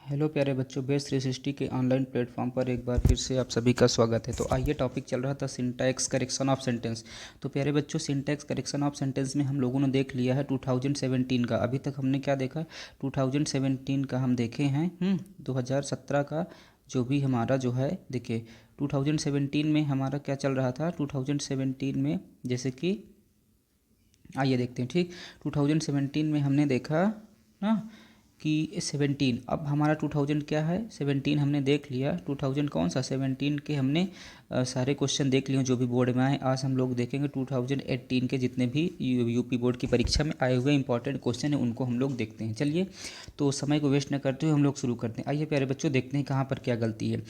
Hello प्यारे बच्चों, base 360 के ऑनलाइन प्लेटफॉर्म पर एक बार फिर से आप सभी का स्वागत है। तो आइए, टॉपिक चल रहा था सिंटैक्स करेक्शन ऑफ सेंटेंस। तो प्यारे बच्चों, सिंटैक्स करेक्शन ऑफ सेंटेंस में हम लोगों ने देख लिया है 2017 का। अभी तक हमने क्या देखा? 2017 का हम देखे हैं। 2017 का जो भी हमारा जो है, देखिए 2017 में हमारा क्या चल रहा था। 2017 में जैसे कि आइए देखते हैं। ठीक, 2017 में हमने देखा ना कि 17, अब हमारा 2000 क्या है, 17 हमने देख लिया। 2000 कौन सा, 17 के हमने सारे क्वेश्चन देख लिए जो भी बोर्ड में आए। आज हम लोग देखेंगे 2018 के जितने भी यूपी बोर्ड की परीक्षा में आए हुए इंपॉर्टेंट क्वेश्चन हैं, उनको हम लोग देखते हैं। चलिए, तो समय को वेस्ट न करते हुए हम लोग शुरू करते हैं। आइए प्यारे बच्चों, देखते हैं कहाँ पर क्या गलती है।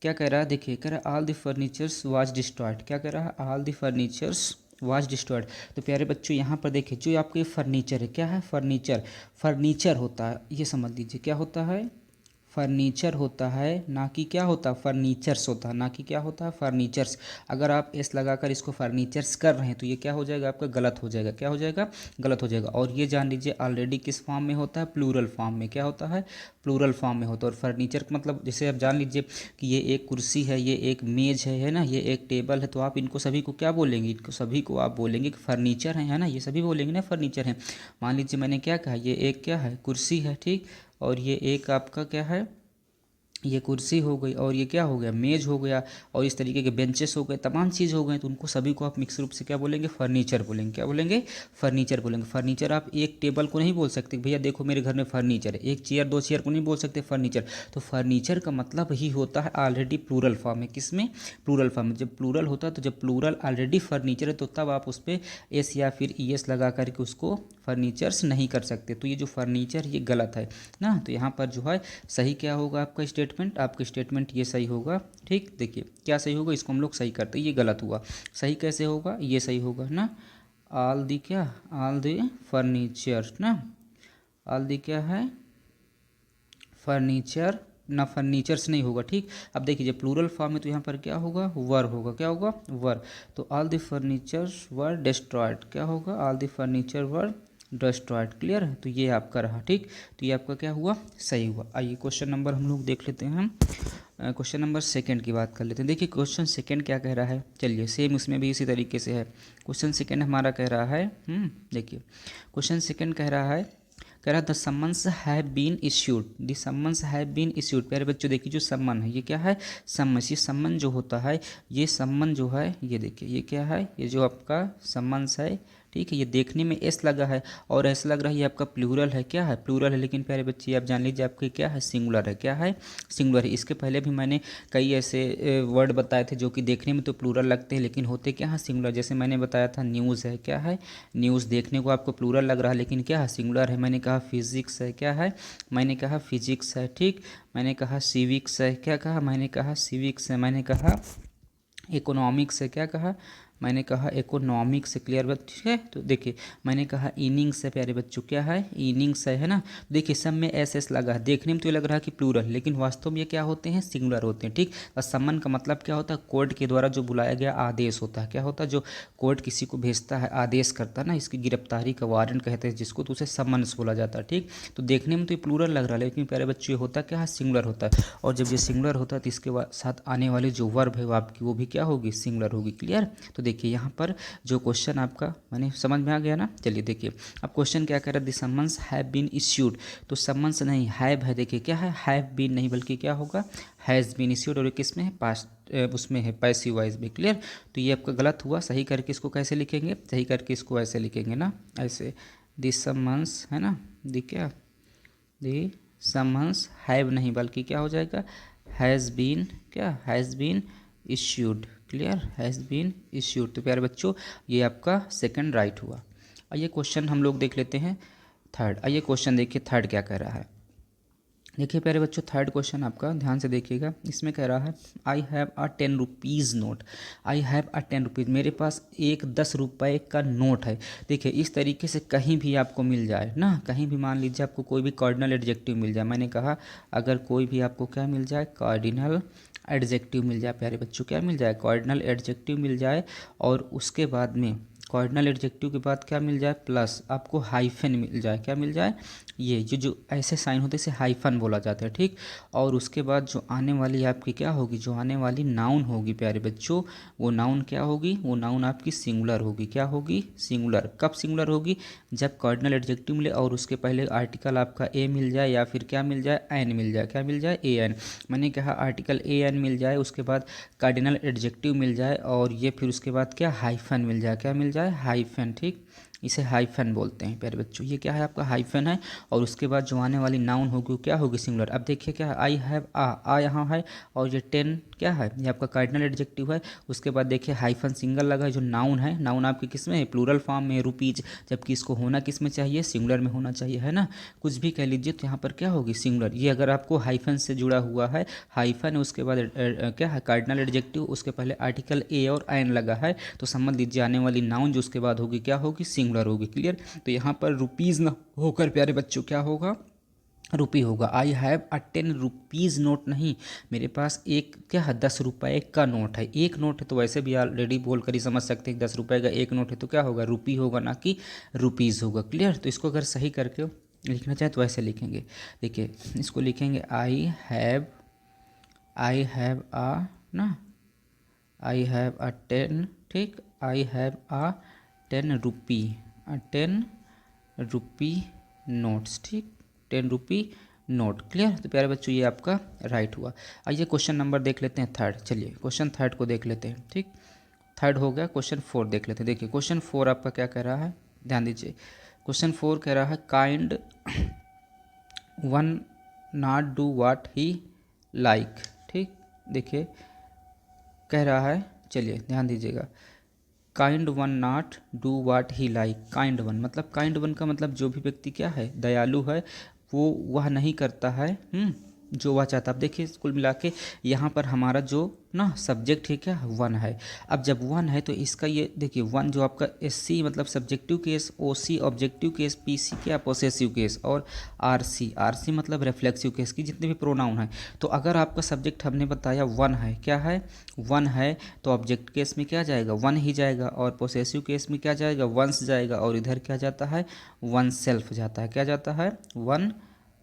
क्या कह रहा है, देखिए कह रहा है all the furnitures was destroyed. क्या कह रहा है, all the furnitures was destroyed. तो प्यारे बच्चों, यहाँ पर देखिए जो आपके फर्नीचर है, क्या है, फर्नीचर। फर्नीचर होता है, ये समझ लीजिए क्या होता है, फर्नीचर होता है, ना कि क्या होता है, फर्नीचर्स होता है, ना कि क्या होता है, फर्नीचर्स। अगर आप एस लगाकर इसको फर्नीचर्स कर रहे हैं तो ये क्या हो जाएगा, आपका गलत हो जाएगा। क्या हो जाएगा, गलत हो जाएगा। और ये जान लीजिए ऑलरेडी किस फॉर्म में होता है, प्लूरल फॉर्म में। क्या होता है, प्लूरल फॉर्म में होता है। और फर्नीचर का मतलब जैसे आप जान लीजिए कि ये एक कुर्सी है, ये एक मेज है ना, ये एक टेबल है, तो आप इनको सभी को क्या बोलेंगे, इनको सभी को आप बोलेंगे कि फर्नीचर है ना, ये सभी बोलेंगे ना फर्नीचर है। मान लीजिए मैंने क्या कहा, ये एक क्या है, कुर्सी है, ठीक। और ये एक आपका क्या है, ये कुर्सी हो गई, और ये क्या हो गया, मेज हो गया, और इस तरीके के बेंचेस हो गए, तमाम चीज़ हो गए। तो उनको सभी को आप मिक्स रूप से क्या बोलेंगे, फर्नीचर बोलेंगे। क्या बोलेंगे, फर्नीचर बोलेंगे। फर्नीचर आप एक टेबल को नहीं बोल सकते भैया देखो मेरे घर में फर्नीचर है, एक चेयर दो चेयर को नहीं बोल सकते फर्नीचर। तो फर्नीचर का मतलब ही होता है ऑलरेडी प्लूरल फॉर्म में। किसमें, प्लूरल फॉर्म में। जब प्लूरल होता है तो जब प्लूरल ऑलरेडी फर्नीचर है तो तब आप उस पर एस या फिर ई एस लगा करके उसको फर्नीचर्स नहीं कर सकते। तो ये जो फर्नीचर ये गलत है ना। तो यहाँ पर जो है सही क्या होगा आपका स्टेटमेंट, आपका स्टेटमेंट ये सही होगा। ठीक, देखिए क्या सही होगा, इसको हम लोग सही करते हैं। ये गलत हुआ, सही कैसे होगा, ये सही होगा ना। ऑल दी क्या, ऑल दी फर्नीचर ना, ऑल दी क्या है, फर्नीचर ना, फर्नीचर्स नहीं होगा। ठीक, अब देखिए जब प्लूरल फॉर्म है तो यहाँ पर क्या होगा, वर होगा। क्या होगा, वर। तो all the furnitures were destroyed, क्या होगा, all the furniture were destroyed. Clear है, तो ये आपका रहा। ठीक, तो ये आपका क्या हुआ, सही हुआ। आइए क्वेश्चन नंबर हम लोग देख लेते हैं। क्वेश्चन नंबर सेकंड की बात कर लेते हैं। देखिए क्वेश्चन सेकंड क्या कह रहा है, चलिए सेम उसमें भी इसी तरीके से है। क्वेश्चन सेकंड हमारा कह रहा है, देखिए क्वेश्चन सेकंड कह रहा the summons have been issued, the summons have been issued. प्यारे बच्चों देखिए जो सम्मन है ये क्या है, सम्मन। ये सम्मन जो होता है, ये सम्मन जो है, ये देखिए ये क्या है, ये जो आपका सम्मन्स है, ठीक है। ये देखने में एस लगा है और ऐसा लग रहा है ये आपका प्लूरल है। क्या है, प्लूरल है। लेकिन प्यारे बच्चे आप जान लीजिए आपके क्या है, सिंगुलर है। क्या है, सिंगुलर है। इसके पहले भी मैंने कई ऐसे वर्ड बताए थे जो कि देखने में तो प्लूरल लगते हैं लेकिन होते क्या है, सिंगुलर। जैसे मैंने बताया था न्यूज़ है, क्या है, न्यूज़ देखने को आपको प्लूरल लग रहा है लेकिन क्या है, सिंगुलर है। मैंने कहा फिजिक्स है, क्या है, मैंने कहा फिजिक्स है, ठीक। मैंने कहा सिविक्स है, क्या कहा, मैंने कहा सिविक्स है। मैंने कहा इकोनॉमिक्स है, क्या कहा, मैंने कहा इकोनॉमिक्स से। क्लियर बात, ठीक है। तो देखिए मैंने कहा इनिंग्स है प्यारे बच्चों, क्या है, इनिंग्स है ना। देखिए सब में एस एस लगा है, देखने में तो ये लग रहा है कि प्लूरल लेकिन वास्तव में ये क्या होते हैं, सिंगुलर होते हैं। ठीक, और सम्मन का मतलब क्या होता है, कोर्ट के द्वारा जो बुलाया गया आदेश होता है। क्या होता है, जो कोर्ट किसी को भेजता है, आदेश करता है ना, इसकी गिरफ्तारी का वारंट कहते हैं जिसको, तो उसे सम्मन्स बोला जाता है। ठीक, तो देखने में तो ये प्लूरल लग रहा है लेकिन प्यारे बच्चों ये होता क्या है, सिंगुलर होता है। और जब ये सिंगुलर होता है तो इसके साथ आने वाली जो वर्ब है वो आपकी वो भी क्या होगी, सिंगुलर होगी। क्लियर। तो देखिए यहाँ पर जो क्वेश्चन आपका मैंने समझ में आ गया ना। चलिए देखिए अब क्वेश्चन क्या कह रहा है, the summons have been issued. तो सम्मन्स नहीं, हैव है। देखिए क्या है, हैव बीन नहीं बल्कि क्या होगा, हैज़ बीन इश्यूड। और ये किस में है, पास्ट उसमें है, पैसिव वॉइस में। क्लियर। तो ये आपका गलत हुआ। सही करके इसको कैसे लिखेंगे, सही करके इसको ऐसे लिखेंगे ना, ऐसे। द सम्मन्स है ना, द क्या, द सम्मन्स हैव नहीं बल्कि क्या हो जाएगा, हैज़ बीन, क्या, has been issued. Clear, has been issued. तो प्यारे बच्चों ये आपका सेकंड राइट हुआ। आइए क्वेश्चन हम लोग देख लेते हैं थर्ड। आइए क्वेश्चन देखिए थर्ड क्या कह रहा है। देखिए प्यारे बच्चों थर्ड क्वेश्चन आपका ध्यान से देखिएगा। इसमें कह रहा है I have a 10 rupees note, I have a 10 rupees, मेरे पास एक 10 रुपये का नोट है। देखिए इस तरीके से कहीं भी आपको मिल जाए ना, कहीं भी मान लीजिए आपको कोई भी कार्डिनल एडजेक्टिव मिल जाए। मैंने कहा अगर कोई भी आपको क्या मिल जाए, कार्डिनल एडजेक्टिव मिल जाए। प्यारे बच्चों क्या मिल जाए, कार्डिनल एडजेक्टिव मिल जाए और उसके बाद में कार्डिनल एडजेक्टिव के बाद क्या मिल जाए, प्लस आपको हाइफन मिल जाए, क्या मिल जाए, ये जो ऐसे साइन होते हैं इसे हाइफन बोला जाता है, ठीक। और उसके बाद जो आने वाली आपकी क्या होगी, जो आने वाली नाउन होगी प्यारे बच्चों, वो नाउन क्या होगी, वो नाउन आपकी सिंगुलर होगी, क्या होगी, सिंगुलर। कब सिंगुलर होगी, जब कार्डिनल एडजेक्टिव मिले और उसके पहले आर्टिकल आपका ए मिल जाए या फिर क्या मिल जाए, एन मिल जाए, क्या मिल जाए, ए एन। मैंने कहा आर्टिकल ए एन मिल जाए, उसके बाद कार्डिनल एडजेक्टिव मिल जाए और ये फिर उसके बाद क्या, हाइफन मिल जाए, क्या मिल जाए, हाइफन, ठीक। इसे हाइफन बोलते हैं प्यारे बच्चों, ये क्या है आपका हाइफन है। और उसके बाद जो आने वाली नाउन होगी वो क्या होगी, सिंगुलर। अब देखिए क्या है, आई हैव आ यहाँ है और ये 10 क्या है, ये आपका कार्डिनल एडजेक्टिव है। उसके बाद देखिए हाइफन सिंगल लगा है, जो नाउन है, नाउन आपकी किस में है, प्लूरल फॉर्म में, रुपीज, जबकि इसको होना किस में चाहिए, सिंगुलर में होना चाहिए, है ना। कुछ भी कह लीजिए तो यहाँ पर क्या होगी, सिंगुलर। ये अगर आपको हाइफन से जुड़ा हुआ है, हाइफन है उसके बाद क्या है, कार्डिनल एडजेक्टिव, उसके पहले आर्टिकल ए और एन लगा है, तो समझ लीजिए आने वाली नाउन जो उसके बाद होगी क्या होगी, सिंगुलर होगी, क्लियर। तो यहाँ पर रुपीज़ ना होकर प्यारे बच्चों क्या होगा, रुपी होगा। I have a 10 rupees note, नहीं, मेरे पास एक क्या है, 10 रुपये का नोट है। एक नोट है तो वैसे भी ऑलरेडी बोल कर ही समझ सकते हैं 10 रुपये का एक नोट है तो क्या होगा, रुपी होगा, ना कि रुपीज़ होगा, क्लियर। तो इसको अगर सही करके लिखना चाहें तो ऐसे लिखेंगे, देखिए इसको लिखेंगे आई हैव आ ना, आई हैव अ 10, ठीक, I have a 10 rupee, 10 rupee notes, ठीक, 10 रुपी नोट, क्लियर। तो प्यारे बच्चों ये आपका राइट हुआ। आइए क्वेश्चन नंबर देख लेते हैं थर्ड, चलिए क्वेश्चन थर्ड को देख लेते हैं, ठीक। थर्ड हो गया, क्वेश्चन फोर देख लेते हैं। देखिए क्वेश्चन फोर आपका क्या कह रहा है, ध्यान दीजिए। क्वेश्चन फोर कह रहा है kind one not do watt he like, ठीक। देखिए कह रहा है, चलिए ध्यान दीजिएगा, kind one not do watt he like. Kind one मतलब, काइंड वन का मतलब जो भी व्यक्ति क्या है, दयालु है, वो वह नहीं करता है जो वह चाहता। अब देखिए कुल मिला के यहाँ पर हमारा जो ना सब्जेक्ट है क्या, वन है। अब जब वन है तो इसका ये देखिए, वन जो आपका एस सी मतलब सब्जेक्टिव केस, ओ सी ऑब्जेक्टिव केस, पी सी क्या पोसेसिव केस, और आर सी मतलब रिफ्लेक्सिव केस की जितने भी प्रोनाउन है। तो अगर आपका सब्जेक्ट हमने बताया वन है, क्या है, वन है, तो ऑब्जेक्ट केस में क्या जाएगा, वन ही जाएगा, और पोसेसिव केस में क्या जाएगा, वंस जाएगा, और इधर क्या जाता है, वन सेल्फ जाता है, क्या जाता है, वन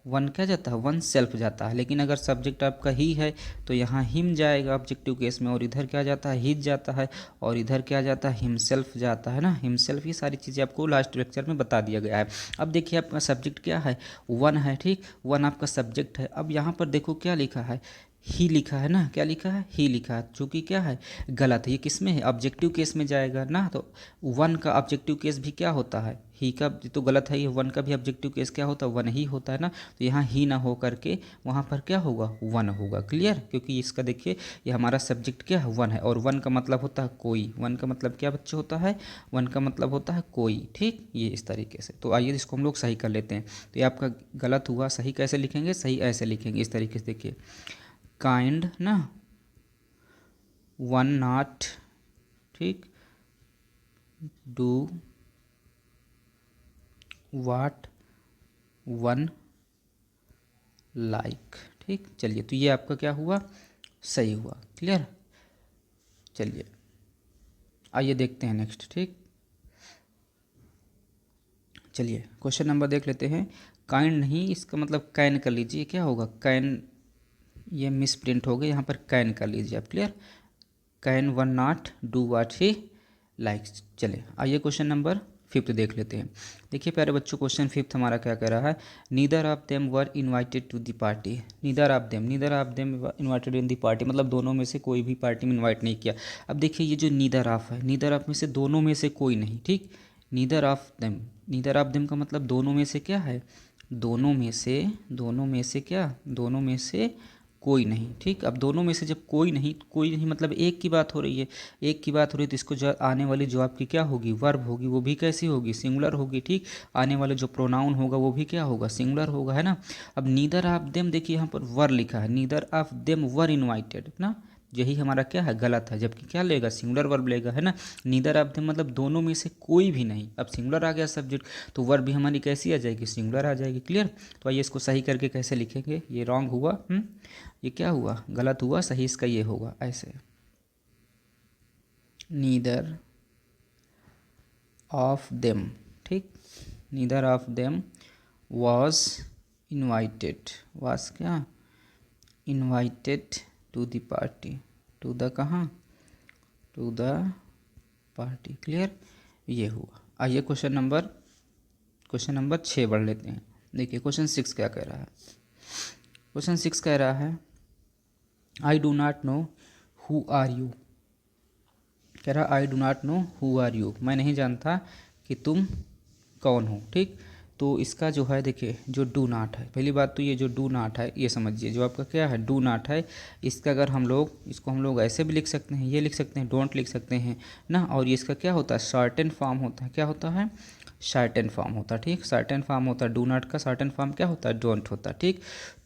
वन क्या जाता है, वन सेल्फ जाता है। लेकिन अगर सब्जेक्ट आपका ही है तो यहाँ हिम जाएगा ऑब्जेक्टिव केस में, और इधर क्या जाता है, हिज जाता है, और इधर क्या जाता है, हिमसेल्फ जाता है ना, हिमसेल्फ। ये सारी चीज़ें आपको लास्ट लेक्चर में बता दिया गया है। अब देखिए आपका सब्जेक्ट क्या है, वन है, ठीक, वन आपका सब्जेक्ट है। अब यहाँ पर देखो क्या लिखा है, ही लिखा है ना, क्या लिखा है, ही लिखा है, जो कि क्या है, गलत है। ये किस में है, ऑब्जेक्टिव केस में जाएगा ना, तो वन का ऑब्जेक्टिव केस भी क्या होता है, ही का तो गलत है, ये वन का भी ऑब्जेक्टिव केस क्या होता है, वन ही होता है ना। तो यहाँ ही ना हो करके वहाँ पर क्या होगा, वन होगा, क्लियर। क्योंकि इसका देखिए ये हमारा सब्जेक्ट क्या है, वन है, और वन का मतलब होता है कोई, वन का मतलब क्या बच्चे होता है, वन का मतलब होता है कोई, ठीक। ये इस तरीके से, तो आइए इसको हम लोग सही कर लेते हैं। तो ये आपका गलत हुआ, सही कैसे लिखेंगे, सही ऐसे लिखेंगे, इस तरीके से देखिए, काइंड ना वन नॉट, ठीक, डू वाट वन लाइक, ठीक। चलिए तो ये आपका क्या हुआ, सही हुआ, क्लियर। चलिए आइए देखते हैं नेक्स्ट, ठीक। चलिए क्वेश्चन नंबर देख लेते हैं। काइंड नहीं, इसका मतलब कैन कर लीजिए, क्या होगा, कैन, ये मिस प्रिंट हो गया, यहाँ पर कैन कर लीजिए आप, clear. Can one not do watt he likes. चले आइए क्वेश्चन नंबर फिफ्थ देख लेते हैं। देखिए प्यारे बच्चों क्वेश्चन फिफ्थ हमारा क्या कह रहा है, neither of them were invited to the party. Neither of them invited in the party मतलब दोनों में से कोई भी पार्टी में इनवाइट नहीं किया। अब देखिए ये जो नीदर ऑफ है, नीदर ऑफ में से दोनों में से कोई नहीं, ठीक। नीदर ऑफ देम का मतलब दोनों में से क्या है, दोनों में से क्या, दोनों में से कोई नहीं, ठीक। अब दोनों में से जब कोई नहीं मतलब एक की बात हो रही है, एक की बात हो रही है, तो इसको जो आने वाली जो आपकी क्या होगी, वर्ब होगी, वो भी कैसी होगी, सिंगुलर होगी, ठीक। आने वाले जो प्रोनाउन होगा वो भी क्या होगा, सिंगुलर होगा, है ना। अब नीदर ऑफ देम देखिए यहाँ पर वर लिखा है, neither of them were invited ना, यही हमारा क्या है, गलत है। जबकि क्या लेगा, सिंगुलर वर्ब लेगा, है ना। नीदर ऑफ देम मतलब दोनों में से कोई भी नहीं। अब सिंगुलर आ गया सब्जेक्ट, तो वर्ब भी हमारी कैसी आ जाएगी, सिंगुलर आ जाएगी, क्लियर। तो आइए इसको सही करके कैसे लिखेंगे, ये रॉन्ग हुआ, ये क्या हुआ, गलत हुआ, सही इसका ये होगा ऐसे, नीदर ऑफ देम, ठीक, neither of them was invited, was क्या, invited to the party, to the कहाँ, टू द पार्टी। क्लियर, ये हुआ। आइए क्वेश्चन नंबर 6 पढ़ लेते हैं। देखिए क्वेश्चन 6 क्या कह रहा है। क्वेश्चन 6 कह रहा है I do not know who are you, कह रहा I do not know who are you, मैं नहीं जानता कि तुम कौन हो, ठीक। तो इसका जो है देखिए जो डू नॉट है, पहली बात तो ये जो डू नॉट है ये समझिए, जो आपका क्या है डू नॉट है, इसका अगर हम लोग इसको हम लोग ऐसे भी लिख सकते हैं, ये लिख सकते हैं, डोंट लिख सकते हैं ना, और ये इसका क्या होता है शॉर्टेन फॉर्म होता है, क्या होता है शॉर्टेन फॉर्म होता है, ठीक, शॉर्टेन फॉर्म होता है। डू नॉट का शॉर्टेन फॉर्म क्या होता है, डोंट होता है, ठीक।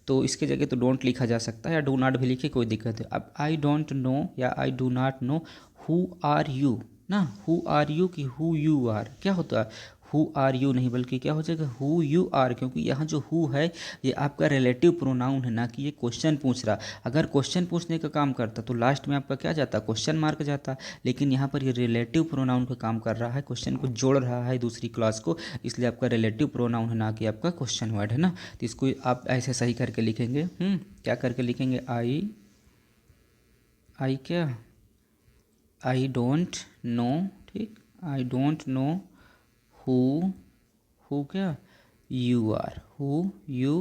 तो इसके जगह तो डोंट लिखा जा सकता है या डू नॉट भी लिखे, कोई दिक्कत है। अब आई डोंट नो या I do not know who are you ना, हु आर यू कि हु यू आर, क्या होता है हु आर यू नहीं बल्कि क्या हो जाएगा हु यू आर, क्योंकि यहाँ जो हु है ये आपका रिलेटिव प्रोनाउन है ना कि ये क्वेश्चन पूछ रहा। अगर क्वेश्चन पूछने का काम करता तो लास्ट में आपका क्या जाता, क्वेश्चन मार्क जाता, लेकिन यहाँ पर ये रिलेटिव प्रोनाउन का काम कर रहा है, क्वेश्चन को जोड़ रहा है दूसरी क्लास को, इसलिए आपका रिलेटिव प्रोनाउन है ना कि आपका क्वेश्चन वर्ड है ना। तो इसको आप ऐसे सही करके लिखेंगे, क्या करके लिखेंगे, आई क्या, आई डोंट नो, ठीक, आई डोंट नो हु क्या, you are, who you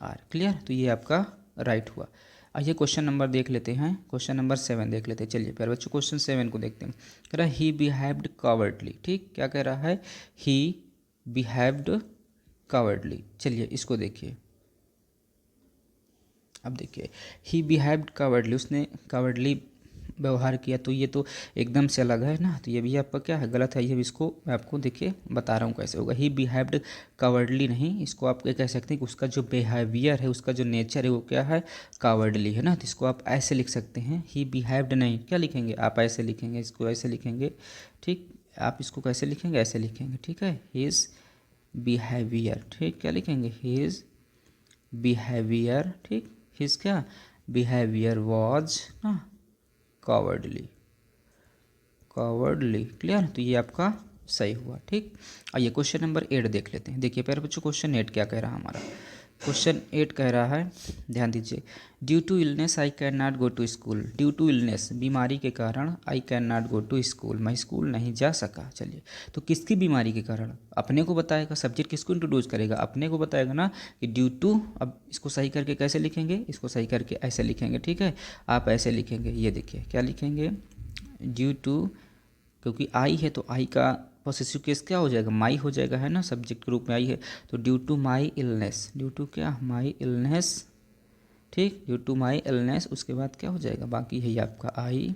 are. Clear, तो ये आपका राइट हुआ। आइए क्वेश्चन नंबर देख लेते हैं, क्वेश्चन नंबर 7 देख लेते हैं। चलिए प्यारे बच्चों क्वेश्चन 7 को देखते हैं। कह रहा है ही बिहेव्ड कवर्डली, ठीक, क्या कह रहा है, ही बिहेव्ड कवर्डली। चलिए इसको देखिए, अब देखिए ही बिहेव्ड कवर्डली, उसने कवर्डली व्यवहार किया, तो ये तो एकदम से अलग है ना, तो ये भी आपका क्या है गलत है। ये भी इसको मैं आपको देखिए बता रहा हूँ कैसे होगा। ही बिहेव्ड कावर्डली नहीं, इसको आप कह सकते हैं कि उसका जो बिहेवियर है, उसका जो नेचर है वो क्या है, कावर्डली है ना, तो इसको आप ऐसे लिख सकते हैं। ही बिहेव्ड नहीं, क्या लिखेंगे आप ऐसे लिखेंगे, इसको ऐसे लिखेंगे, ठीक। आप इसको कैसे लिखेंगे, ऐसे लिखेंगे, ठीक है। हिज बिहेवियर, ठीक, क्या लिखेंगे, हिज बिहेवियर, ठीक, हिज क्या बिहेवियर वॉज ना कॉवर्डली, कॉवर्डली। क्लियर, तो ये आपका सही हुआ, ठीक। आइए क्वेश्चन नंबर 8 देख लेते हैं। देखिए प्यारे बच्चों क्वेश्चन 8 क्या कह रहा है हमारा। क्वेश्चन 8 कह रहा है, ध्यान दीजिए, due to illness I can not go to school, due to illness बीमारी के कारण, I can not go to school मैं स्कूल नहीं जा सका। चलिए तो किसकी बीमारी के कारण, अपने को बताएगा, सब्जेक्ट किसको इंट्रोड्यूस करेगा, अपने को बताएगा ना कि ड्यू टू। अब इसको सही करके कैसे लिखेंगे, इसको सही करके ऐसे लिखेंगे, ठीक है। आप ऐसे लिखेंगे, ये देखिए क्या लिखेंगे, ड्यू टू, क्योंकि आई है तो आई का पॉसेसिव केस क्या हो जाएगा, माई हो जाएगा, है ना, सब्जेक्ट के रूप में आई है, तो due to my illness, due to क्या माई इलनेस, ठीक, ड्यू टू माई इलनेस, उसके बाद क्या हो जाएगा, बाकी है आपका आई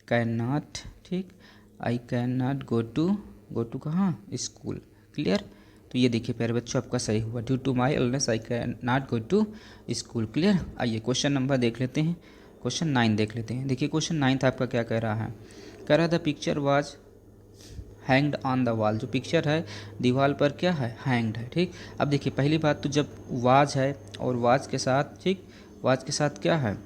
कैन नॉट, ठीक, I can not go to कहाँ, स्कूल। क्लियर, तो ये देखिए प्यारे बच्चों आपका सही हुआ, due to my illness I can not go to school. Clear, आइए क्वेश्चन नंबर देख लेते हैं, क्वेश्चन 9 देख लेते हैं। देखिए क्वेश्चन 9 आपका क्या कह रहा है, कह रहा the picture was hanged on the wall, जो पिक्चर है दीवार पर क्या है, हैंग्ड है, ठीक। अब देखिए पहली बात तो जब वाज है और वाज के साथ, ठीक, वाज के साथ क्या है,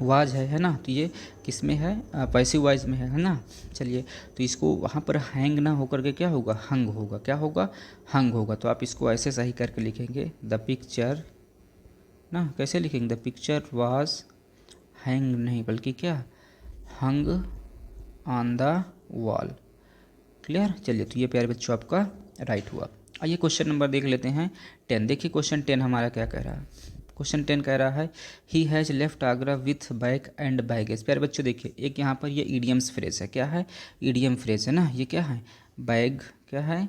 वाज है ना, तो ये किस में है, पैसिव वाइज में है ना। चलिए तो इसको वहाँ पर हैंग ना होकर के क्या होगा, हंग होगा, क्या होगा, हंग होगा। तो आप इसको ऐसे सही करके लिखेंगे, द पिक्चर ना, कैसे लिखेंगे, द पिक्चर वाज हैंग नहीं बल्कि क्या, हंग ऑन द वॉल। क्लियर, चलिए तो ये प्यारे बच्चों आपका राइट हुआ। आइए क्वेश्चन नंबर देख लेते हैं 10। देखिए क्वेश्चन 10 हमारा क्या कह रहा है। क्वेश्चन 10 कह रहा है he has left Agra with bag and baggage. प्यारे बच्चों देखिए एक यहाँ पर ये ईडियम्स फ्रेज है, क्या है, ईडियम फ्रेज है ना, ये क्या है, बैग, क्या है,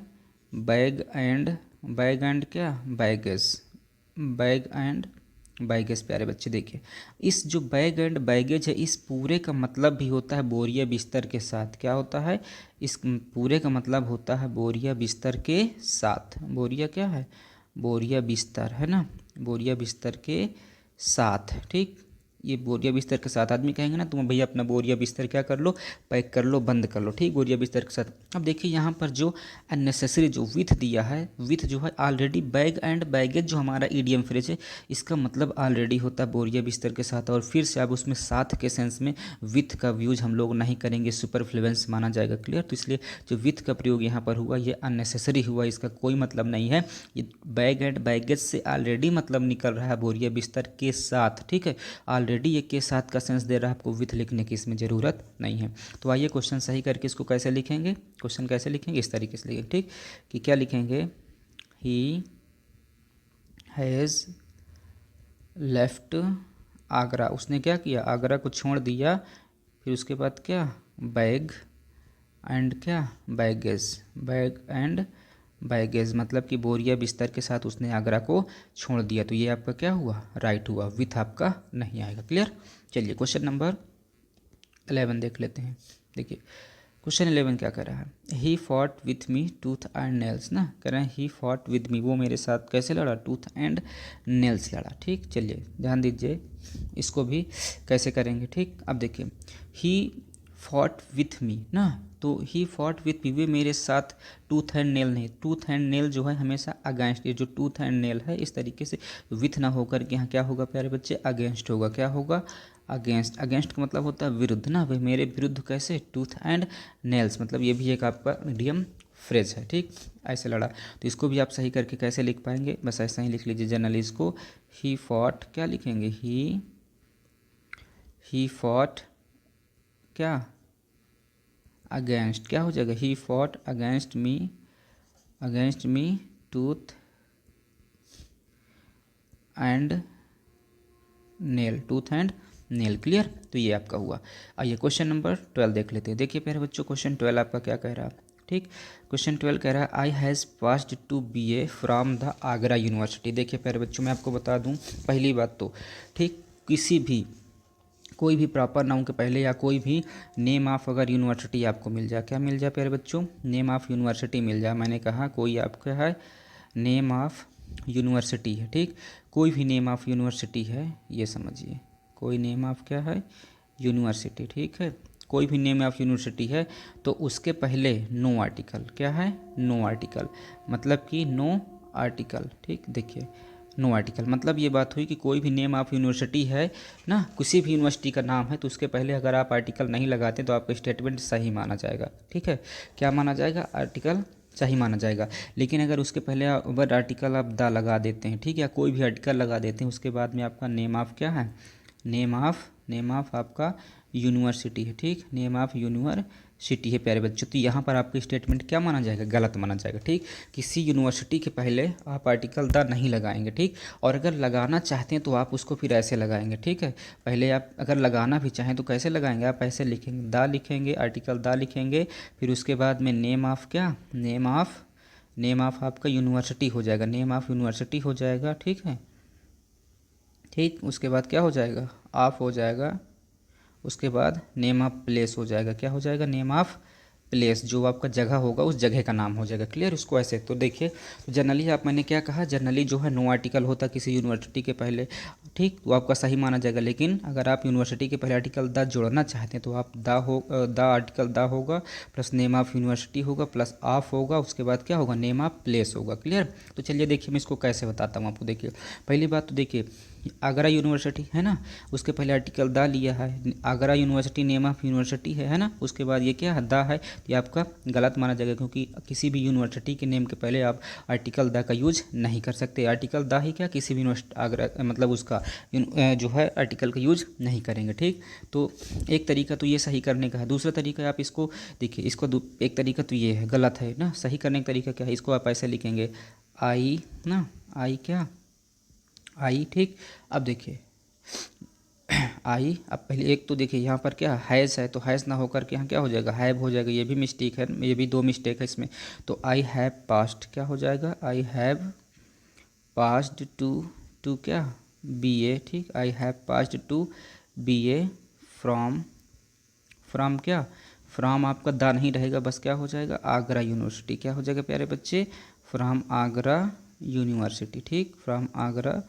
बैग एंड क्या, बैगेज, बैग एंड बैगेज। प्यारे बच्चे देखिए इस जो बैग एंड बैगेज है, इस पूरे का मतलब भी होता है बोरिया बिस्तर के साथ, क्या होता है, इस पूरे का मतलब होता है बोरिया बिस्तर के साथ, बोरिया क्या है, बोरिया बिस्तर है ना, बोरिया बिस्तर के साथ, ठीक। ये बोरिया बिस्तर के साथ आदमी कहेंगे ना तुम भैया अपना बोरिया बिस्तर क्या कर लो, पैक कर लो, बंद कर लो, ठीक, बोरिया बिस्तर के साथ। अब देखिए यहाँ पर जो अननेसेसरी जो विथ दिया है, विथ जो है ऑलरेडी, बैग एंड बैगेज जो हमारा ईडीएम फ्रेज है इसका मतलब ऑलरेडी होता है बोरिया बिस्तर के साथ, और फिर से अब उसमें साथ के सेंस में विथ का यूज हम लोग नहीं करेंगे, सुपरफ्लुएंस माना जाएगा। क्लियर? तो इसलिए जो विथ का प्रयोग यहाँ पर हुआ ये अननेसेसरी हुआ, इसका कोई मतलब नहीं है। ये बैग एंड बैगेज से ऑलरेडी मतलब निकल रहा है बोरिया बिस्तर के साथ, ठीक है, ऑलरेडी ये के साथ का सेंस दे रहा है, आपको विथ लिखने की इसमें ज़रूरत नहीं है। तो आइए क्वेश्चन सही करके इसको कैसे लिखेंगे, क्वेश्चन कैसे लिखेंगे, इस तरीके से लिखेंगे, ठीक, कि क्या लिखेंगे, ही हैज़ लेफ्ट आगरा, उसने क्या किया, आगरा को छोड़ दिया, फिर उसके बाद क्या, बैग एंड क्या, बैगेज, बैग एंड बैगेज मतलब कि बोरिया बिस्तर के साथ उसने आगरा को छोड़ दिया। तो ये आपका क्या हुआ, राइट हुआ, विथ आपका नहीं आएगा। क्लियर? चलिए क्वेश्चन नंबर 11 देख लेते हैं। देखिए क्वेश्चन 11 क्या कर रहा है, he fought with me tooth and nails, ना कह रहे हैं ही फॉट विथ मी, वो मेरे साथ कैसे लड़ा, टूथ एंड नेल्स लड़ा। ठीक, चलिए ध्यान दीजिए इसको भी कैसे करेंगे। ठीक, अब देखिए ही फॉट विथ मी ना, तो ही फॉट विथ मी, वे मेरे साथ टूथ एंड नेल नहीं, टूथ एंड नेल जो है हमेशा अगेंस्ट, ये जो टूथ एंड नेल है इस तरीके से विथ ना होकर के यहाँ क्या होगा प्यारे बच्चे, अगेंस्ट होगा। क्या होगा, अगेंस्ट, अगेंस्ट का मतलब होता है विरुद्ध ना, वे मेरे विरुद्ध कैसे, टूथ एंड नेल्स, मतलब ये भी एक आपका इडियम फ्रेज है। ठीक, ऐसे लड़ा, तो इसको भी आप सही करके कैसे लिख पाएंगे, बस ऐसा ही लिख लीजिए जनरली इसको, ही फॉट, क्या लिखेंगे, ही फॉट क्या, अगेंस्ट, क्या हो जाएगा, he fought against me tooth and nail, tooth and nail. Clear? तो ये आपका हुआ। आइए क्वेश्चन नंबर 12 देख लेते हैं। देखिए प्यारे बच्चों क्वेश्चन 12 आपका क्या कह रहा है। ठीक, क्वेश्चन 12 कह रहा है I has passed to BA from the Agra university. देखिए प्यारे बच्चों मैं आपको बता दूं, पहली बात तो ठीक, किसी भी कोई भी प्रॉपर नाउन के पहले या कोई भी नेम ऑफ अगर यूनिवर्सिटी आपको मिल जाए, क्या मिल जाए प्यारे बच्चों, नेम ऑफ यूनिवर्सिटी मिल जाए, मैंने कहा कोई आपका है नेम ऑफ यूनिवर्सिटी है। ठीक, कोई भी नेम ऑफ यूनिवर्सिटी है, ये समझिए, कोई नेम ऑफ क्या है, यूनिवर्सिटी। ठीक है, कोई भी नेम ऑफ यूनिवर्सिटी है तो उसके पहले नो आर्टिकल, क्या है, नो आर्टिकल, मतलब कि नो आर्टिकल। ठीक, देखिए नो आर्टिकल मतलब ये बात हुई कि कोई भी नेम ऑफ यूनिवर्सिटी है ना, किसी भी यूनिवर्सिटी का नाम है तो उसके पहले अगर आप आर्टिकल नहीं लगाते तो आपका स्टेटमेंट सही माना जाएगा। ठीक है, क्या माना जाएगा, आर्टिकल सही माना जाएगा। लेकिन अगर उसके पहले अगर आर्टिकल आप द लगा देते हैं, ठीक है, या कोई भी आर्टिकल लगा देते हैं, उसके बाद में आपका नेम ऑफ क्या है, नेम ऑफ आपका यूनिवर्सिटी है। ठीक, नेम ऑफ यूनिवर्सिटी है प्यारे बच्चों, तो यहाँ पर आपका स्टेटमेंट क्या माना जाएगा, गलत माना जाएगा। ठीक, किसी यूनिवर्सिटी के पहले आप आर्टिकल द नहीं लगाएंगे। ठीक, और अगर लगाना चाहते हैं तो आप उसको फिर ऐसे लगाएंगे। ठीक है, पहले आप अगर लगाना भी चाहें तो कैसे लगाएंगे, आप ऐसे लिखेंगे, द लिखेंगे, आर्टिकल द लिखेंगे, फिर उसके बाद में नेम ऑफ क्या, नेम ऑफ आपका यूनिवर्सिटी हो जाएगा, नेम ऑफ यूनिवर्सिटी हो जाएगा। ठीक है, ठीक, उसके बाद क्या हो जाएगा, ऑफ हो जाएगा, उसके बाद नेम ऑफ प्लेस हो जाएगा, क्या हो जाएगा, नेम ऑफ प्लेस, जो आपका जगह होगा उस जगह का नाम हो जाएगा। क्लियर? उसको ऐसे तो देखिए, तो जनरली आप, मैंने क्या कहा, जनरली जो है नो आर्टिकल होता है किसी यूनिवर्सिटी के पहले। ठीक, वो आपका सही माना जाएगा। लेकिन अगर आप यूनिवर्सिटी के पहले आर्टिकल द जोड़ना चाहते हैं तो आप द आर्टिकल द होगा प्लस नेम ऑफ यूनिवर्सिटी होगा प्लस ऑफ होगा, उसके बाद क्या होगा, नेम ऑफ प्लेस होगा। क्लियर? तो चलिए देखिए मैं इसको कैसे बताता हूँ आपको। देखिए पहली बात तो देखिए आगरा यूनिवर्सिटी है ना, उसके पहले आर्टिकल द लिया है, Agra university name of university है ना, उसके बाद ये क्या है, द है, ये आपका गलत माना जाएगा क्योंकि किसी भी यूनिवर्सिटी के नेम के पहले आप आर्टिकल द का यूज नहीं कर सकते। आर्टिकल द ही क्या, किसी भी यूनिवर्सिटी आगरा मतलब उसका जो है आर्टिकल का यूज नहीं करेंगे। ठीक, तो एक तरीका तो ये सही करने का है। दूसरा तरीका आप इसको देखिए, इसको एक तरीका तो ये है, गलत है ना, सही करने का तरीका क्या है, इसको आप ऐसे लिखेंगे आई ना, आई क्या, आई। ठीक, अब देखिए आई, अब पहले एक तो देखिए यहाँ पर क्या हैज़ है, तो हैज़ ना होकर के यहाँ क्या हो जाएगा, हैव हो जाएगा, ये भी मिस्टेक है, ये भी दो मिस्टेक है इसमें। तो आई हैव पास्ट क्या हो जाएगा, आई हैव पास्ड टू क्या, BA। ठीक, I have passed to BA from क्या, फ्रॉम आपका द नहीं रहेगा, बस क्या हो जाएगा, आगरा यूनिवर्सिटी। क्या हो जाएगा प्यारे बच्चे, फ्रॉम आगरा यूनिवर्सिटी। ठीक, फ्रॉम आगरा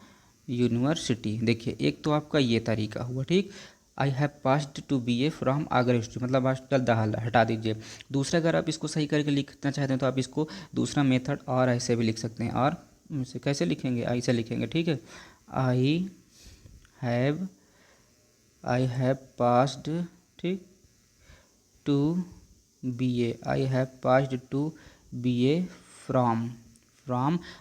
यूनिवर्सिटी। देखिए एक तो आपका ये तरीका हुआ, ठीक। I have passed to B A from Agra university, मतलब हॉस्टल दहाला हटा दीजिए। दूसरा अगर आप इसको सही करके लिखना चाहते हैं तो आप इसको दूसरा मेथड और ऐसे भी लिख सकते हैं। और इसे कैसे लिखेंगे, आई से लिखेंगे, ठीक है। आई हैव पास्ड, ठीक, to B A, I have passed to B A from,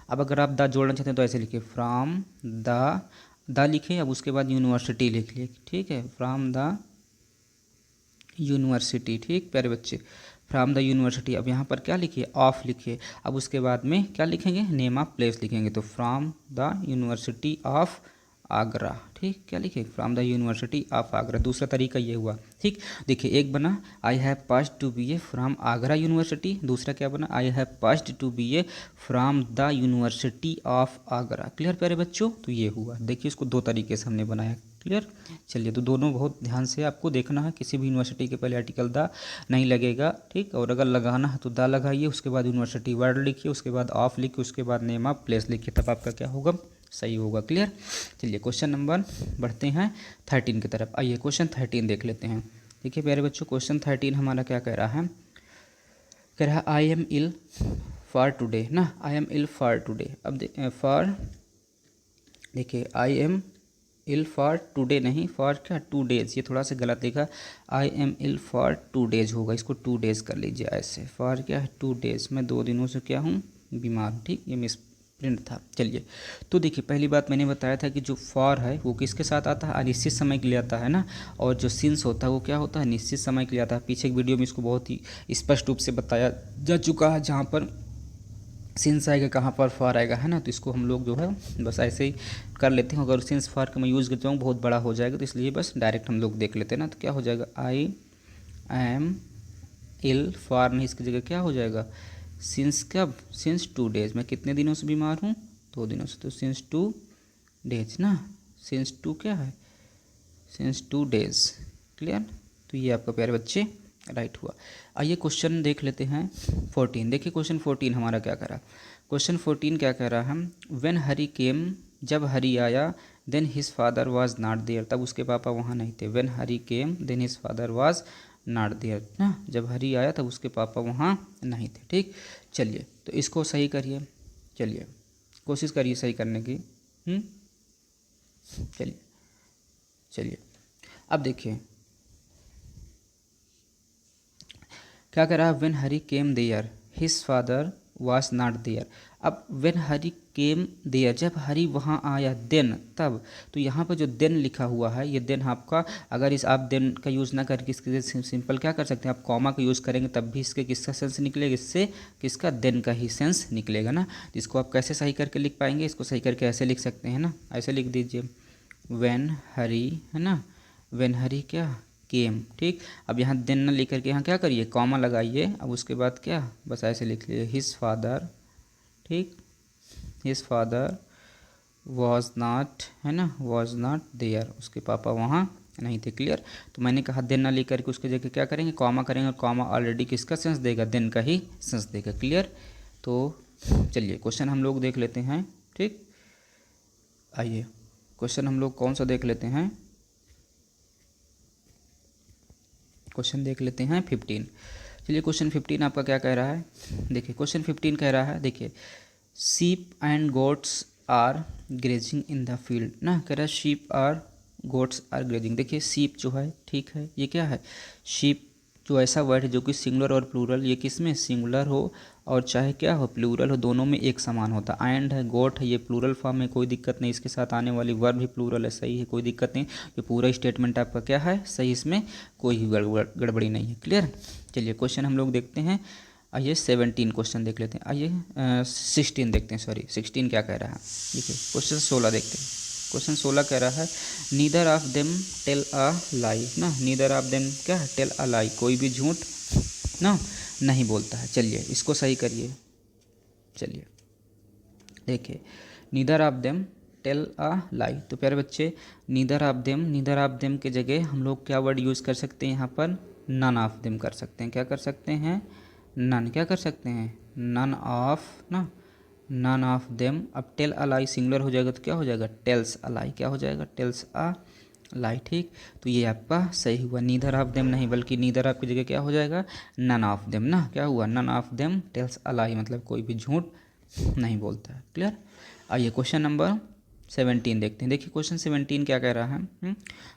अब अगर आप द जोड़ना चाहते हैं तो ऐसे लिखिए, फ्रॉम द लिखें, अब उसके बाद यूनिवर्सिटी लिख लिए, ठीक है, फ्रॉम द यूनिवर्सिटी, ठीक प्यारे बच्चे, फ्रॉम द यूनिवर्सिटी। अब यहाँ पर क्या लिखिए, ऑफ लिखिए। अब उसके बाद में क्या लिखेंगे, नेम ऑफ प्लेस लिखेंगे, तो from the university of Agra, ठीक, क्या लिखे, from the university of Agra. दूसरा तरीका ये हुआ, ठीक। देखिए एक बना I have passed to B A from Agra university, दूसरा क्या बना, I have passed to B A from the university of Agra. Clear प्यारे बच्चों, तो ये हुआ। देखिए इसको दो तरीके से हमने बनाया, क्लियर। चलिए तो दोनों बहुत ध्यान से आपको देखना है, किसी भी यूनिवर्सिटी के पहले आर्टिकल द नहीं लगेगा, ठीक। और अगर लगाना है तो द लगाइए, उसके बाद यूनिवर्सिटी वर्ड लिखिए, उसके बाद ऑफ लिखिए, उसके बाद नेम ऑफ प्लेस लिखिए, तब आपका क्या होगा, सही होगा। क्लियर। चलिए क्वेश्चन नंबर बढ़ते हैं 13 की तरफ। आइए क्वेश्चन 13 देख लेते हैं। देखिए प्यारे बच्चों क्वेश्चन 13 हमारा क्या कह रहा है, कह रहा है I am ill for today ना, I am ill for today. अब फॉर, देखिए I am ill for today नहीं, फॉर क्या, 2 डेज, ये थोड़ा सा गलत लिखा, I am ill for 2 days होगा, इसको 2 डेज कर लीजिए ऐसे। फॉर क्या है, 2 डेज, मैं 2 दिनों से क्या हूँ, बीमार हूँ, ठीक, ये मिस प्रिंट था। चलिए तो देखिए पहली बात मैंने बताया था कि जो फॉर है वो किसके साथ आता है, अनिश्चित समय के लिए आता है ना, और जो सिंस होता है वो क्या होता है, निश्चित समय के लिए आता है। पीछे एक वीडियो में इसको बहुत ही स्पष्ट रूप से बताया जा चुका है, जहाँ पर सिंस आएगा कहाँ पर फॉर आएगा, है ना। तो इसको हम लोग जो है बस ऐसे ही कर लेते हैं। अगर सिंस फॉर का मैं यूज़ करता हूँ बहुत बड़ा हो जाएगा, तो इसलिए बस डायरेक्ट हम लोग देख लेते हैं ना। तो क्या हो जाएगा, आई एम इल फॉर नहीं, इसकी जगह क्या हो जाएगा, सिंस, कब, सिंस 2 डेज, मैं कितने दिनों से बीमार हूँ, 2 दिनों से, तो सिंस 2 डेज ना, सिंस 2 क्या है, सिंस 2 डेज। क्लियर। तो ये आपका प्यारे बच्चे राइट हुआ। आइए क्वेश्चन देख लेते हैं 14। देखिए क्वेश्चन 14 हमारा क्या कह रहा है, क्वेश्चन 14 क्या कह रहा है, व्हेन हरी केम, जब हरी आया, then his father was not there, तब उसके पापा वहाँ नहीं थे। When Hari came then his father was not there ना, जब हरी आया तब उसके पापा वहाँ नहीं थे, ठीक। चलिए तो इसको सही करिए, चलिए कोशिश करिए सही करने की। चलिए चलिए अब देखिए क्या कह रहा है, when Hari came there his father was not there. अब व्हेन हरी केम देयर, जब हरी वहाँ आया, देन तब, तो यहाँ पर जो देन लिखा हुआ है ये देन आपका, अगर इस आप देन का यूज़ ना करके इसके सिंपल क्या कर सकते हैं, आप कॉमा का यूज़ करेंगे तब भी इसके किसका सेंस निकलेगा, इससे किसका, देन का ही सेंस निकलेगा ना। तो इसको आप कैसे सही करके लिख पाएंगे, इसको सही करके ऐसे लिख सकते हैं ना, ऐसे लिख दीजिए, व्हेन हरी, है ना, व्हेन हरी क्या, केम, ठीक। अब यहाँ देन न लेकर के यहाँ क्या करिए, कॉमा लगाइए, अब उसके बाद क्या, बस ऐसे लिख लीजिए, हिज फादर, ठीक, हिज फादर वॉज नॉट, है ना, वॉज नॉट देयर, उसके पापा वहाँ नहीं थे। क्लियर। तो मैंने कहा देन न लेकर के उसके जगह क्या करेंगे, कॉमा करेंगे, और कॉमा ऑलरेडी किसका सेंस देगा, देन का ही सेंस देगा। क्लियर। तो चलिए क्वेश्चन हम लोग देख लेते हैं, ठीक। आइए क्वेश्चन हम लोग कौन सा देख लेते हैं, क्वेश्चन देख लेते हैं 15। चलिए क्वेश्चन 15 आपका क्या कह रहा है, देखिए क्वेश्चन 15 कह रहा है, देखिए sheep and goats are grazing in the field ना, कह रहा है sheep are goats are grazing. देखिए शीप जो है, ठीक है, ये क्या है, शीप जो ऐसा वर्ड है जो कि सिंगुलर और प्लूरल, ये किस में सिंगुलर हो और चाहे क्या हो प्लूरल हो, दोनों में एक समान होता है। एंड है, गोट है, ये प्लूरल फॉर्म में, कोई दिक्कत नहीं, इसके साथ आने वाली वर्ब भी प्लूरल है, सही है, कोई दिक्कत नहीं, ये पूरा स्टेटमेंट आपका क्या है, सही, इसमें कोई भी गड़बड़ी नहीं है। क्लियर। चलिए क्वेश्चन हम लोग देखते हैं। आइए 17 क्वेश्चन देख लेते हैं, आइए 16 देखते हैं, सॉरी 16 क्या कह रहा है, देखिए क्वेश्चन 16 देखते हैं। क्वेश्चन 16 कह रहा है, neither of them tell a lie ना, नीदर ऑफ देम क्या है, टेल अ लाई, कोई भी झूठ ना नहीं बोलता है। चलिए इसको सही करिए, चलिए देखिए neither of them tell a lie, तो प्यारे बच्चे नीदर ऑफ देम के जगह हम लोग क्या वर्ड यूज़ कर सकते हैं, यहाँ पर नन ऑफ देम कर सकते हैं, क्या कर सकते हैं, नन, क्या कर सकते हैं, नन ऑफ ना, नन ऑफ देम। अब टेल अ लाई सिंगुलर हो जाएगा तो क्या हो जाएगा, टेल्स अ लाई। क्या हो जाएगा, टेल्स अ लाई। ठीक, तो ये आपका सही हुआ। नीदर ऑफ देम नहीं, बल्कि नीदर ऑफ की जगह क्या हो जाएगा, नन ऑफ देम ना। क्या हुआ, none of them tells a lie, मतलब कोई भी झूठ नहीं बोलता है। क्लियर। आइए क्वेश्चन नंबर 17 देखते हैं। देखिए क्वेश्चन 17 क्या कह रहा है।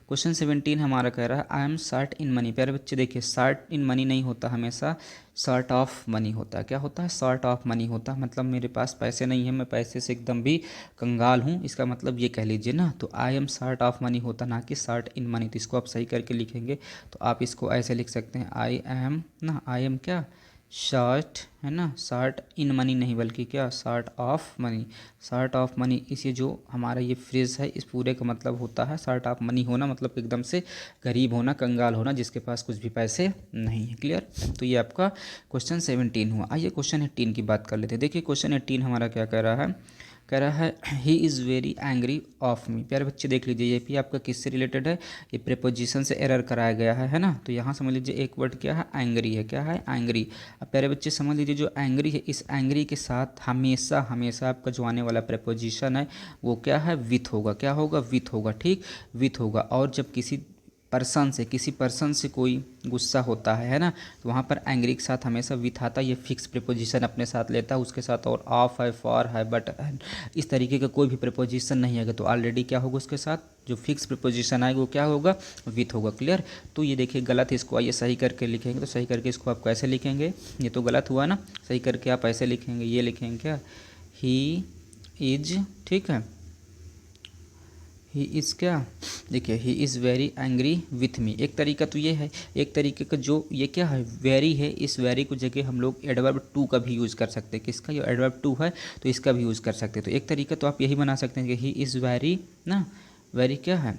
क्वेश्चन 17 हमारा कह रहा है I am short in money. प्यारे बच्चे देखिए, शॉर्ट इन मनी नहीं होता, हमेशा शॉर्ट ऑफ मनी होता है। क्या होता है, शॉर्ट ऑफ मनी होता है, मतलब मेरे पास पैसे नहीं है, मैं पैसे से एकदम भी कंगाल हूँ, इसका मतलब ये कह लीजिए ना। तो I am short of money होता, ना कि शॉर्ट इन मनी। तो इसको आप सही करके लिखेंगे तो आप इसको ऐसे लिख सकते हैं, आई एम ना, आई एम क्या, शॉर्ट है ना, शॉर्ट इन मनी नहीं, बल्कि क्या, short of money. Short of money, इसे जो हमारा ये फ्रेज है, इस पूरे का मतलब होता है शॉर्ट ऑफ मनी होना, मतलब एकदम से गरीब होना, कंगाल होना, जिसके पास कुछ भी पैसे नहीं है। क्लियर। तो ये आपका क्वेश्चन 17 हुआ। आइए क्वेश्चन 18 की बात कर लेते हैं। देखिए क्वेश्चन 18 हमारा क्या कह रहा है, कह रहा है he is very angry of me. प्यारे बच्चे देख लीजिए, ये भी आपका किससे रिलेटेड है, ये प्रेपोजिशन से एरर कराया गया है ना। तो यहाँ समझ लीजिए एक वर्ड क्या है, एंग्री है। क्या है, एंग्री। अब प्यारे बच्चे समझ लीजिए, जो एंग्री है, इस एंग्री के साथ हमेशा हमेशा आपका जो आने वाला प्रेपोजिशन है वो क्या है, विथ होगा। क्या होगा, विथ होगा। ठीक, विथ होगा। और जब किसी पर्सन से कोई गुस्सा होता है ना, तो वहाँ पर एंग्री के साथ हमेशा विथ आता है, ये फिक्स प्रीपोजिशन अपने साथ लेता है, उसके साथ और ऑफ है, फॉर है, बट है, इस तरीके का कोई भी प्रीपोजिशन नहीं आएगा। तो ऑलरेडी क्या होगा, उसके साथ जो फिक्स प्रीपोजिशन आएगा वो क्या होगा, विथ होगा। क्लियर। तो ये देखिए गलत है, इसको आइए सही करके लिखेंगे। तो सही करके इसको आप कैसे लिखेंगे, ये तो गलत हुआ ना, सही करके आप ऐसे लिखेंगे, ये लिखेंगे क्या, ही इज, ठीक है, ही इज़ क्या, देखिए he is very angry with me. एक तरीका तो ये है, एक तरीके का जो ये क्या है, वेरी है, इस वेरी को जगह हम लोग एडवर्ब टू का भी यूज़ कर सकते हैं। किसका, ये एडवर्ब टू है तो इसका भी यूज़ कर सकते हैं। तो एक तरीका तो आप यही बना सकते हैं कि ही इज़ वेरी ना, वेरी क्या है,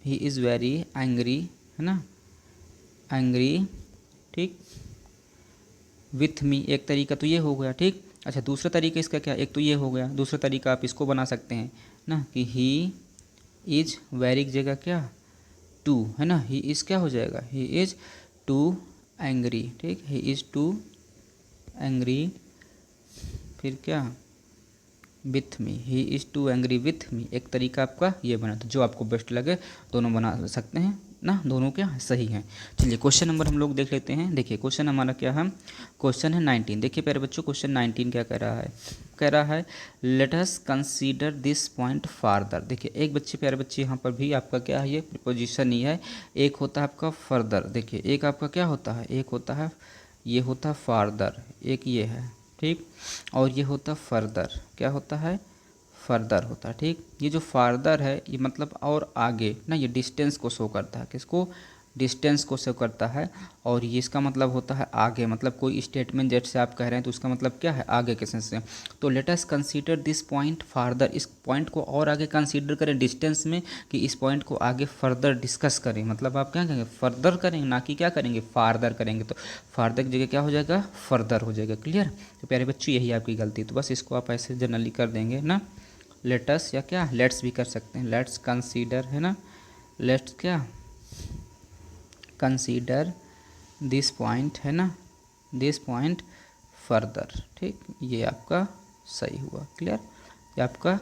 ही इज़ वेरी एंग्री है ना, एंग्री, ठीक, विथ मी। एक तरीका तो ये हो गया। ठीक, अच्छा दूसरा तरीका इसका क्या, एक तो ये हो गया, दूसरा तरीका आप इसको बना सकते हैं ना कि ही इज वेरी की जगह क्या, टू है ना, ही इज़ क्या हो जाएगा, ही इज़ टू एंग्री। ठीक, ही इज़ टू एंग्री, फिर क्या, with me, he is too angry with me. एक तरीका आपका ये बना, तो जो आपको बेस्ट लगे दोनों बना सकते हैं ना, दोनों क्या सही हैं। चलिए क्वेश्चन नंबर हम लोग देख लेते हैं। देखिए क्वेश्चन हमारा क्या है, क्वेश्चन है 19। देखिए प्यारे बच्चों क्वेश्चन 19 क्या कह रहा है, कह रहा है let us consider this point farther. देखिए एक बच्चे, प्यारे बच्चे यहाँ पर भी आपका क्या है, ये प्रीपोजिशन ही है। एक होता है आपका फर्दर, देखिए एक आपका क्या होता है, एक होता है, ये होता है फार्दर, एक ये है, ठीक, और ये होता फर्दर, क्या होता है, फर्दर होता है। ठीक, ये जो फार्दर है ये मतलब और आगे ना, ये डिस्टेंस को शो करता है, किसको, डिस्टेंस को शो करता है। और ये इसका मतलब होता है आगे, मतलब कोई स्टेटमेंट जैसे आप कह रहे हैं तो उसका मतलब क्या है, आगे के सेंस से। तो let us consider this point farther, इस पॉइंट को और आगे कंसीडर करें डिस्टेंस में, कि इस पॉइंट को आगे फर्दर डिस्कस करें। मतलब आप क्या करेंगे, फर्दर करेंगे, ना कि क्या करेंगे, फार्दर करेंगे। तो फार्दर की जगह क्या हो जाएगा, फर्दर हो जाएगा। क्लियर। तो प्यारे बच्चों यही आपकी गलती, तो बस इसको आप ऐसे जनरली कर देंगे ना, लेटस या क्या, लेट्स भी कर सकते हैं, लेट्स कंसीडर है ना, लेट्स क्या, कंसीडर दिस पॉइंट है ना, दिस पॉइंट फर्दर। ठीक, ये आपका सही हुआ। क्लियर, ये आपका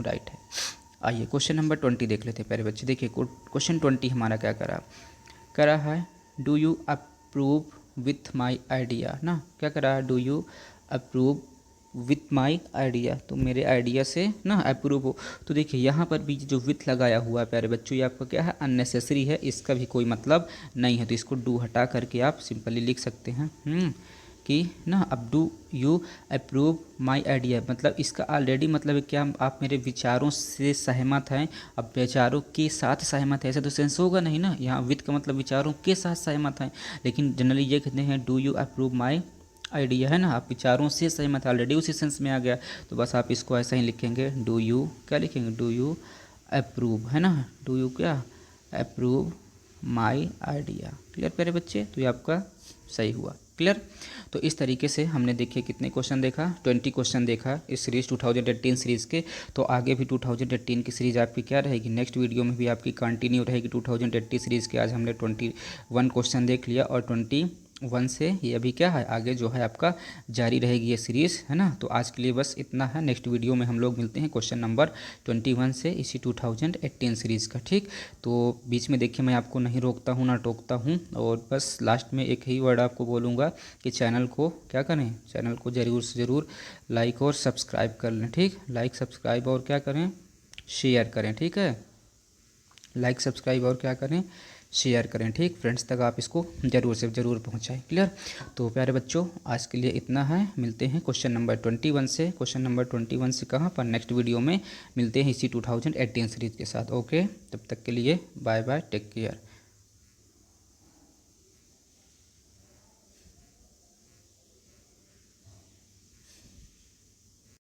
राइट है। आइए क्वेश्चन नंबर 20 देख लेते हैं प्यारे बच्चे। देखिए क्वेश्चन 20 हमारा क्या कह रहा है, do you approve with my idea ना। क्या कह रहा है, do you approve with my idea, तो मेरे आइडिया से ना अप्रूव हो। तो देखिए यहाँ पर भी जो विथ लगाया हुआ है प्यारे बच्चों, ये आपका क्या है, अननेसेसरी है, इसका भी कोई मतलब नहीं है। तो इसको डू हटा करके आप सिंपली लिख सकते हैं कि ना, अब do you approve my idea, मतलब इसका ऑलरेडी मतलब है क्या, आप मेरे विचारों से सहमत हैं। अब विचारों के साथ सहमत है, ऐसा तो सेंस होगा नहीं ना, यहाँ विथ का मतलब विचारों के साथ सहमत हैं। लेकिन जनरली ये कहते हैं do you approve my idea है ना, आप विचारों से सहमत, ऑलरेडी उसी सेंस में आ गया। तो बस आप इसको ऐसा ही लिखेंगे, डू यू क्या लिखेंगे, डू यू अप्रूव है ना, डू यू क्या अप्रूव माई आइडिया। क्लियर प्यारे बच्चे, तो ये आपका सही हुआ। क्लियर। तो इस तरीके से हमने देखिए कितने क्वेश्चन देखा, 20 क्वेश्चन देखा इस सीरीज़ 2018 सीरीज़ के। तो आगे भी 2018 की सीरीज़ आपकी क्या रहेगी, नेक्स्ट वीडियो में भी आपकी कंटिन्यू रहेगी 2018 सीरीज़ के। आज हमने 21 क्वेश्चन देख लिया और 20 वन से ये अभी क्या है, आगे जो है आपका जारी रहेगी ये सीरीज़, है ना। तो आज के लिए बस इतना है। नेक्स्ट वीडियो में हम लोग मिलते हैं क्वेश्चन नंबर 21 से इसी 2018 सीरीज़ का, ठीक। तो बीच में देखिए मैं आपको नहीं रोकता हूँ ना टोकता हूँ, और बस लास्ट में एक ही वर्ड आपको बोलूँगा कि चैनल को क्या करें, चैनल को ज़रूर से ज़रूर लाइक और सब्सक्राइब कर लें, ठीक। लाइक सब्सक्राइब और क्या करें, शेयर करें, ठीक है। लाइक सब्सक्राइब और क्या करें, शेयर करें, ठीक। फ्रेंड्स तक आप इसको ज़रूर से ज़रूर पहुंचाएं। क्लियर। तो प्यारे बच्चों आज के लिए इतना है। मिलते हैं क्वेश्चन नंबर 21 से। क्वेश्चन नंबर 21 से कहाँ पर, नेक्स्ट वीडियो में मिलते हैं इसी 2018 सीरीज़ के साथ। ओके, तब तक के लिए बाय बाय, टेक केयर।